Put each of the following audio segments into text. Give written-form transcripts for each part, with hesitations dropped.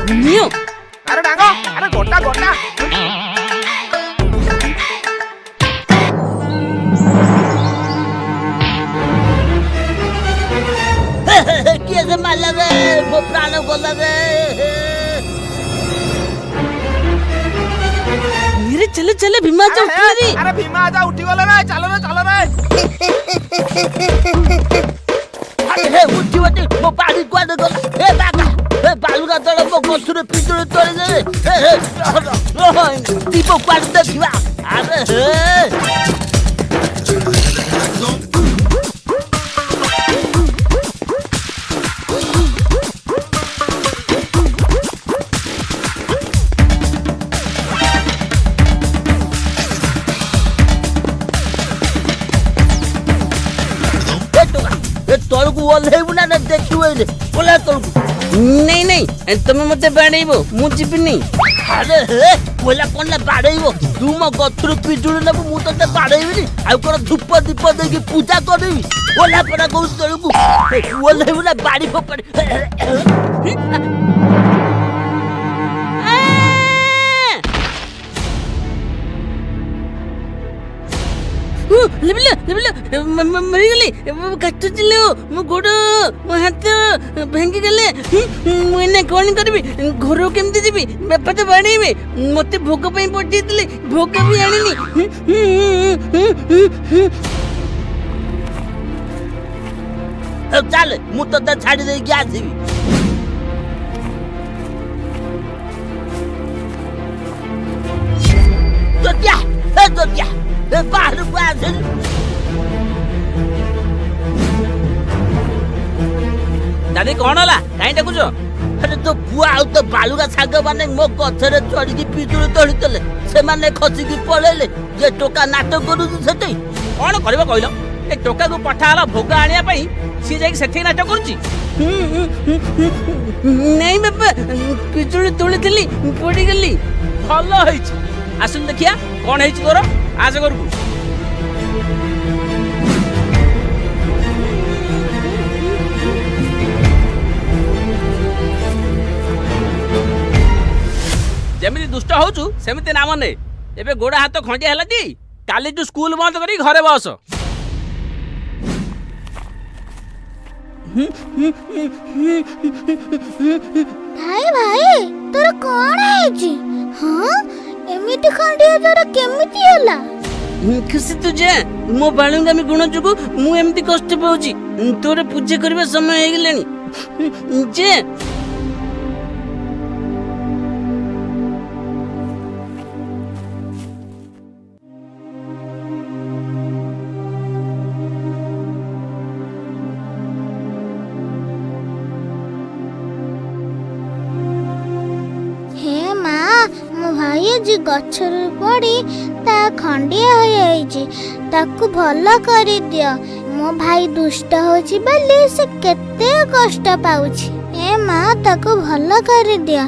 ନିଅ। ଆରେ ଡାଙ୍ଗ ଆରେ ଗୋଟା ଗୋଟା କିଏ ସେ ମାରିଲା ରେ ମୋ ପ୍ରାଣ ଗଲା ରେ मेरे चले चले भीमा जा उठ रे। अरे भीमा आजा उठी गले रे चलो रे हे उठी उठी मो बाड़ी कुआडे गला हे बागा हे बालुगा तळ मो गछुरे पितुळे तळे दे हे दीप कुआडे देखिबा अरे हे तळकु ओल्हेबु ना देखिबे रे ओला तळकु नहीं नहीं तुम मते बाड़ेबो मु जिबिनी। अरे हे ओला कोनला बाड़ेबो तू मो गछुरे पितुळे नबु मु तते बाड़ेबिनी आ कोन धूप दीप देकी पूजा करबी ओला परा को तळकु ओल्हेबु ना बाड़ी फोपड़ी लेबले मरी गली काटु चिलो मो गोड़ मो हाथ भांगी गले मुने कोन करबी घर केमती जीबी बापा तो बाड़ेबे मते भोग पई पठेतले भोग भी आनिनी। चल मु तते छाड़ी दे के आसीबी तो क्या बाहर को आसे दादी कौन होला काई डाकुछ? अरे तो बुआ आउ तो बालुगा साग माने मो गछरे चढ़ी की पितुळे तोड़ीतले से माने खसी की पळेले जे टोका नाटक करू सेते कौन करबो कहलो ए टोका को पठा हला भोग आनिया पई सी जाई सेठी नाटक करूची। नहीं बापा पितुळे तोड़ीतली पड़ी गली। भलो होईची आसुन देखिया कौन होईची तोर आज करबू। जेमिति दुष्ट होचु सेमिति नाम ने एबे गोड़ा हाथ खंडिया हला ती काली तू स्कूल बंद करी घरे बस। भाई भाई तोर कौन है? हाँ एमिति खंडिया तोर केमिति होला? खुशी तुझे मो बालुंगामी गुण जुगु मु एमती कष्ट पाउची तोरे पूजा करबा समय हे गेलेनी जे भाई जी गछरु पड़ी ता खंडिया हो जाइछि ताकू भलो करि दियो मो भाई दुष्ट होछि बल्ले से केते कष्ट पाउछि ए मां ताकू भलो करि दियो।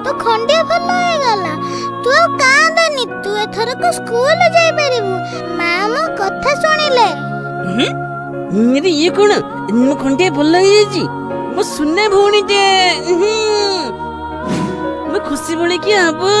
तो खंडिया भल हो गला तू कांदनी तू एथर को स्कूल जाई परिबू मां मो कथा सुनिले। मेरी ये कोन मो खंडिया भल हो जी मो सुने भौणी जे मो खुशी बणी कि हबो।